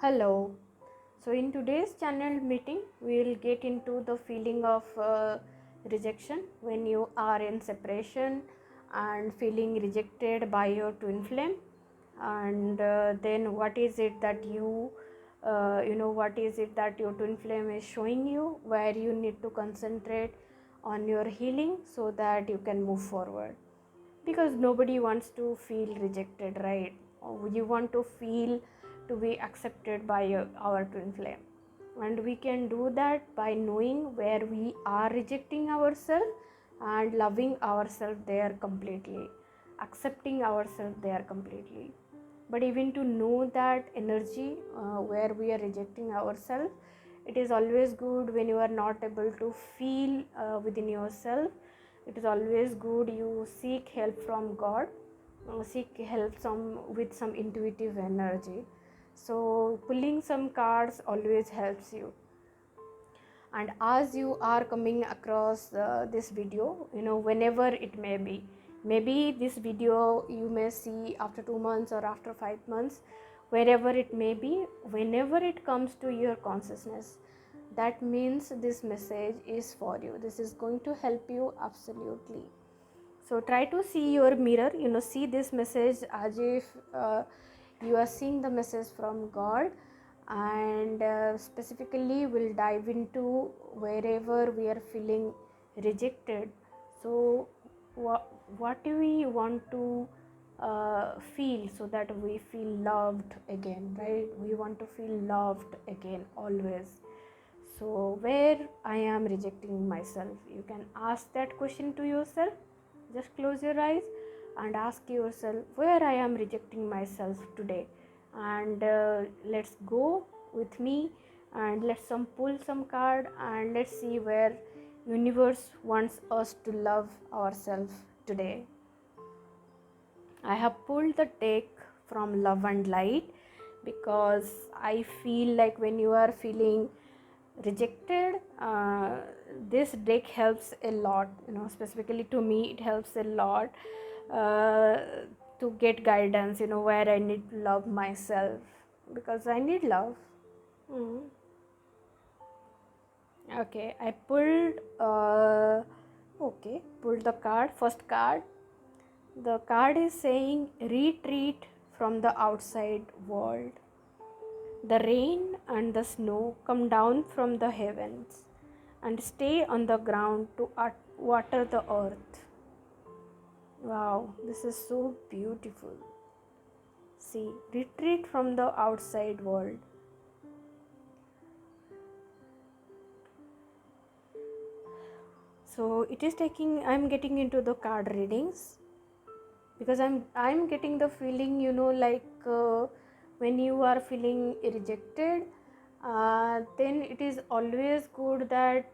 Hello. So in today's channel meeting, we will get into the feeling of rejection when you are in separation and feeling rejected by your twin flame, and then what is it that what is it that your twin flame is showing you, where you need to concentrate on your healing so that you can move forward, because nobody wants to feel rejected, right? You want to feel to be accepted by our twin flame, and we can do that by knowing where we are rejecting ourselves and loving ourselves there completely, accepting ourselves there completely. But even to know that energy where we are rejecting ourselves, it is always good when you are not able to feel within yourself. It is always good you seek help from God, seek help with some intuitive energy. So pulling some cards always helps you. And as you are coming across this video, whenever it may be, maybe this video you may see after 2 months or after 5 months, wherever it may be, whenever it comes to your consciousness, that means this message is for you. This is going to help you absolutely. So try to see your mirror, see this message as if you are seeing the message from God. And specifically we'll dive into wherever we are feeling rejected. So what do we want to feel so that we feel loved again, right? We want to feel loved again always. So where I am rejecting myself, you can ask that question to yourself. Just close your eyes and ask yourself where I am rejecting myself today, and let's go with me, and let's pull some card, and let's see where universe wants us to love ourselves today. I have pulled the deck from Love and Light because I feel like when you are feeling rejected, this deck helps a lot. Specifically to me, it helps a lot uh, to get guidance, where I need to love myself, because I need love. Okay, I pulled the card, first card. The card is saying retreat from the outside world. The rain and the snow come down from the heavens and stay on the ground to water the earth. Wow, this is so beautiful. See, retreat from the outside world. So it is I'm getting into the card readings because I'm getting the feeling, when you are feeling rejected, then it is always good that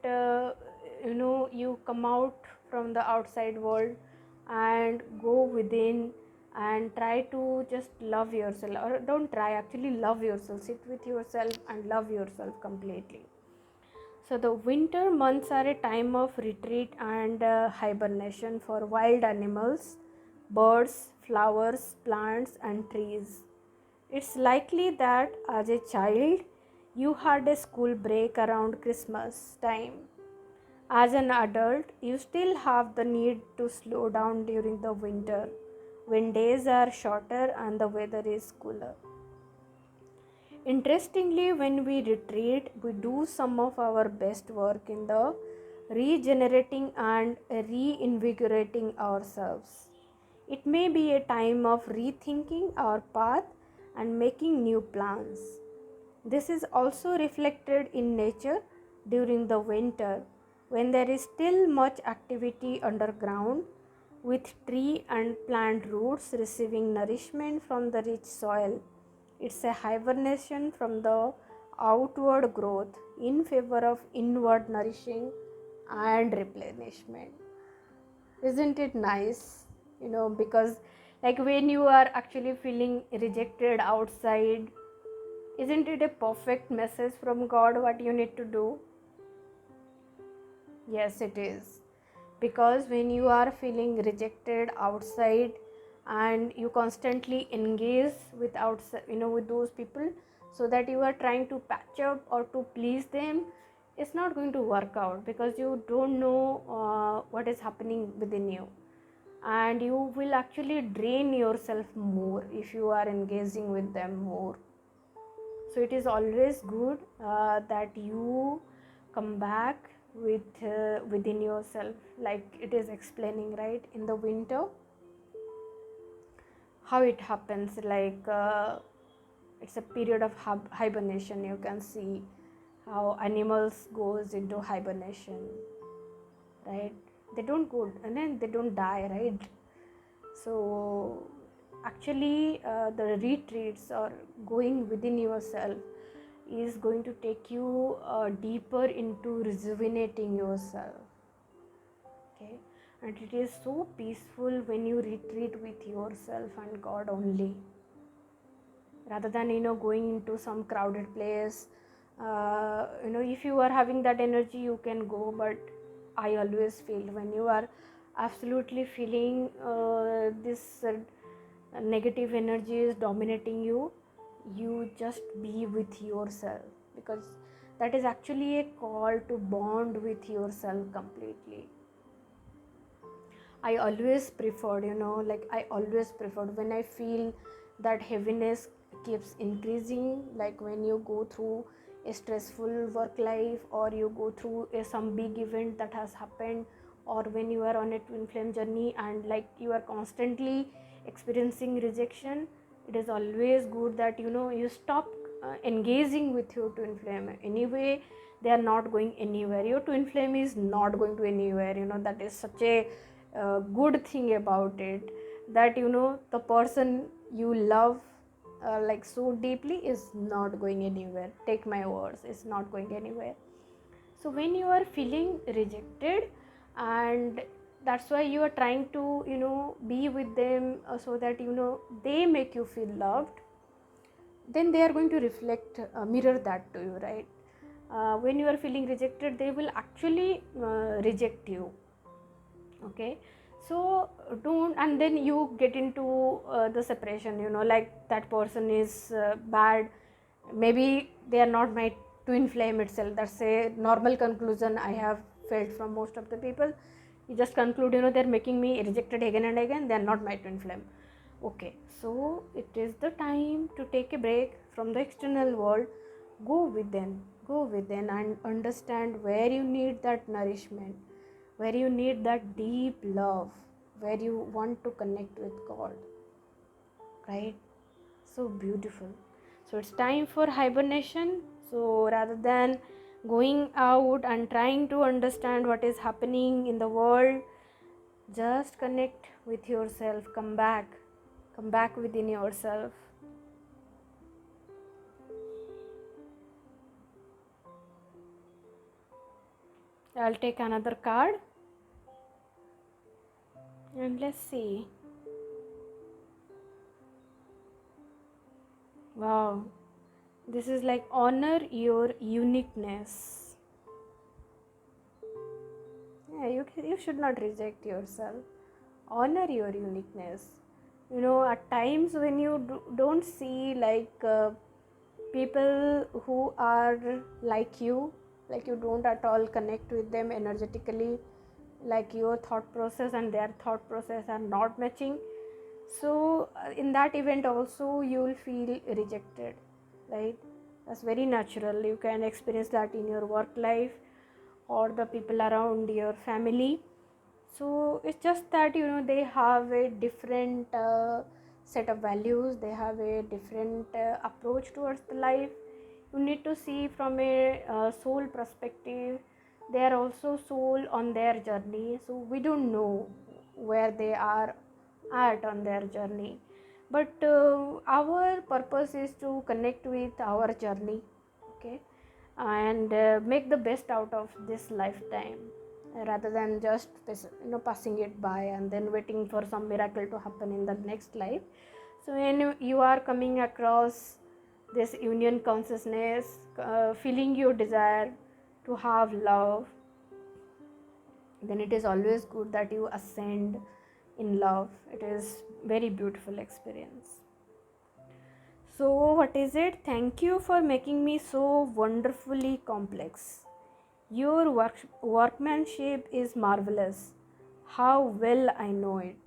you come out from the outside world and go within and try to just love yourself, or don't try, actually love yourself. Sit with yourself and love yourself completely. So the winter months are a time of retreat and hibernation for wild animals, birds, flowers, plants and trees. It's likely that as a child you had a school break around Christmas time. As an adult, you still have the need to slow down during the winter when days are shorter and the weather is cooler. Interestingly, when we retreat, we do some of our best work in the regenerating and reinvigorating ourselves. It may be a time of rethinking our path and making new plans. This is also reflected in nature during the winter, when there is still much activity underground, with tree and plant roots receiving nourishment from the rich soil. It's a hibernation from the outward growth in favor of inward nourishing and replenishment. Isn't it nice? Because like when you are actually feeling rejected outside, isn't it a perfect message from God what you need to do? Yes, it is. Because when you are feeling rejected outside and you constantly engage with outside, with those people, so that you are trying to patch up or to please them, it's not going to work out, because you don't know what is happening within you, and you will actually drain yourself more if you are engaging with them more. So it is always good that you come back within yourself, like it is explaining, right, in the winter how it happens, like it's a period of hibernation. You can see how animals goes into hibernation, right? They don't go and then they don't die, right? So actually the retreats or going within yourself is going to take you deeper into rejuvenating yourself, okay? And it is so peaceful when you retreat with yourself and God only, rather than going into some crowded place. If you are having that energy, you can go, but I always feel when you are absolutely feeling this negative energy is dominating you, you just be with yourself, because that is actually a call to bond with yourself completely. I always preferred, I always preferred when I feel that heaviness keeps increasing, like when you go through a stressful work life, or you go through some big event that has happened, or when you are on a twin flame journey and like you are constantly experiencing rejection. It is always good that you stop engaging with your twin flame. Anyway, they are not going anywhere. Your twin flame is not going to anywhere. That is such a good thing about it, that the person you love like so deeply is not going anywhere. Take my words, it's not going anywhere. So when you are feeling rejected, and that's why you are trying to be with them, so that they make you feel loved, then they are going to reflect mirror that to you, right? When you are feeling rejected, they will actually reject you, okay? So don't, and then you get into the separation, like that person is bad, maybe they are not my twin flame itself. That's a normal conclusion I have felt from most of the people. You just conclude, they're making me rejected again and again, they're not my twin flame. Okay, so it is the time to take a break from the external world. Go within and understand where you need that nourishment, where you need that deep love, where you want to connect with God, right? So beautiful. So it's time for hibernation. So rather than going out and trying to understand what is happening in the world, just connect with yourself. Come back within yourself. I'll take another card and let's see. Wow, this is like honor your uniqueness. Yeah, you should not reject yourself. Honor your uniqueness. At times when you don't see like people who are like you don't at all connect with them energetically, like your thought process and their thought process are not matching. So in that event also you will feel rejected, right? That's very natural. You can experience that in your work life or the people around your family. So it's just that they have a different set of values, they have a different approach towards the life. You need to see from a soul perspective. They are also soul on their journey, so we don't know where they are at on their journey, but our purpose is to connect with our journey, okay, and make the best out of this lifetime, rather than just passing it by and then waiting for some miracle to happen in the next life. So when you are coming across this union consciousness, feeling your desire to have love, then it is always good that you ascend in love. It is very beautiful experience. So what is it? Thank you for making me so wonderfully complex. Your workmanship is marvelous. How well I know it.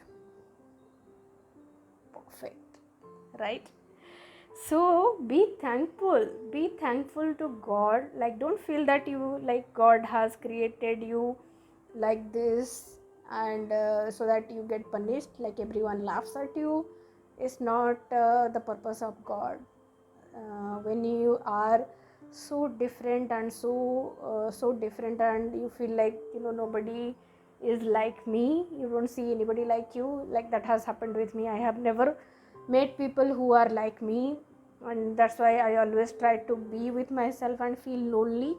Perfect, right? So be thankful to God. Like, don't feel that you, like, God has created you like this, and so that you get punished, like everyone laughs at you. Is not the purpose of God. When you are so different and so different, and you feel like, nobody is like me, you don't see anybody like you, like that has happened with me. I have never met people who are like me, and that's why I always try to be with myself and feel lonely.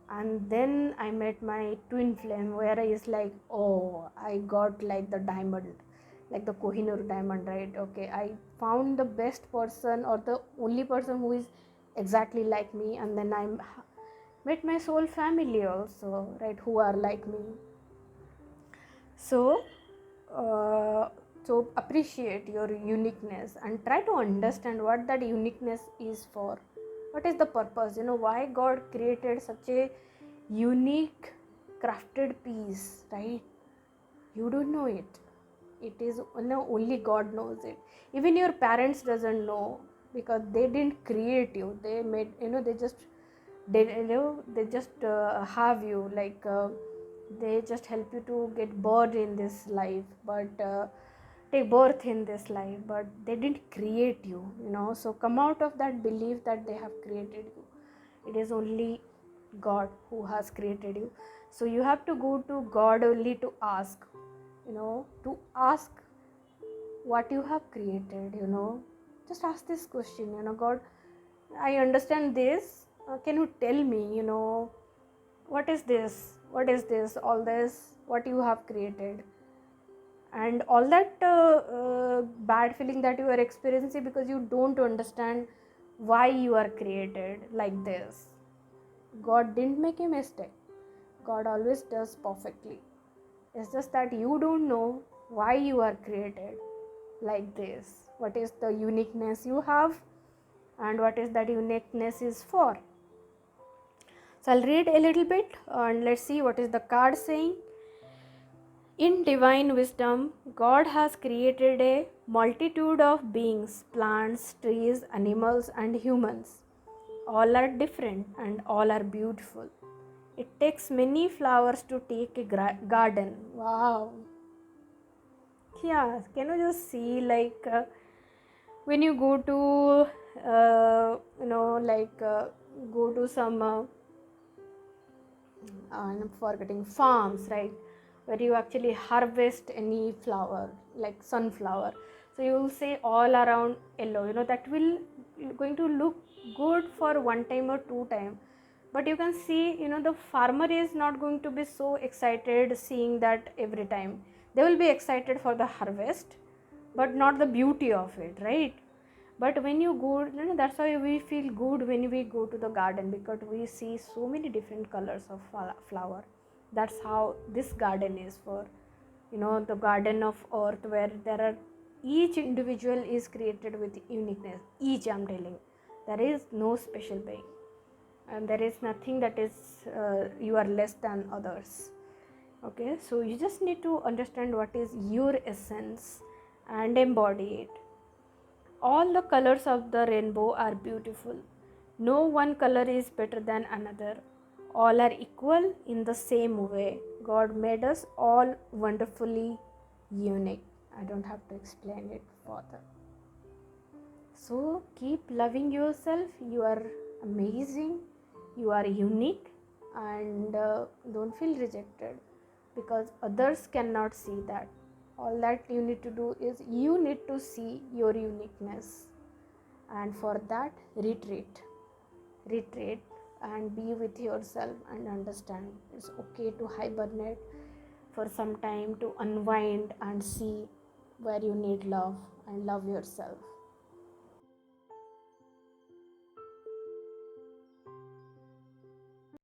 And then I met my twin flame, where I is like, oh, I got like the diamond, like the Kohinoor diamond, right? Okay, I found the best person, or the only person who is exactly like me. And then I met my soul family also, right, who are like me. So so appreciate your uniqueness and try to understand what that uniqueness is for. What is the purpose? Why God created such a unique crafted piece, right? You don't know it. It is only God knows it. Even your parents doesn't know, because they didn't create you. They made, they just have you, like they just help you to get born in this life, but take birth in this life, but they didn't create you. So come out of that belief that they have created you. It is only God who has created you. So you have to go to God only to ask, to ask what you have created. Just ask this question, God, I understand this, can you tell me, what is this, all this, what you have created. And all that bad feeling that you are experiencing because you don't understand why you are created like this. God didn't make a mistake. God always does perfectly. It's just that you don't know why you are created like this. What is the uniqueness you have, and what is that uniqueness is for. So I'll read a little bit and let's see what is the card saying. In divine wisdom, God has created a multitude of beings, plants, trees, animals, and humans. All are different and all are beautiful. It takes many flowers to take a garden. Wow. Yeah, can you just see, like, when you go to, go to some, I'm forgetting, farms, right, where you actually harvest any flower, like sunflower. So you will say all around yellow, that will going to look good for one time or two time. But you can see, the farmer is not going to be so excited seeing that every time. They will be excited for the harvest, but not the beauty of it, right? But when you go, that's why we feel good when we go to the garden, because we see so many different colors of flower. That's how this garden is for, the garden of earth, where there are, each individual is created with uniqueness. Each, I'm telling, there is no special being, and there is nothing that is you are less than others. Okay, so you just need to understand what is your essence and embody it. All the colors of the rainbow are beautiful. No one color is better than another. All are equal in the same way. God made us all wonderfully unique. I don't have to explain it further. So keep loving yourself. You are amazing. You are unique, and don't feel rejected, because others cannot see that. All that you need to do is you need to see your uniqueness, and for that retreat and be with yourself and understand it's okay to hibernate for some time, to unwind and see where you need love, and love yourself.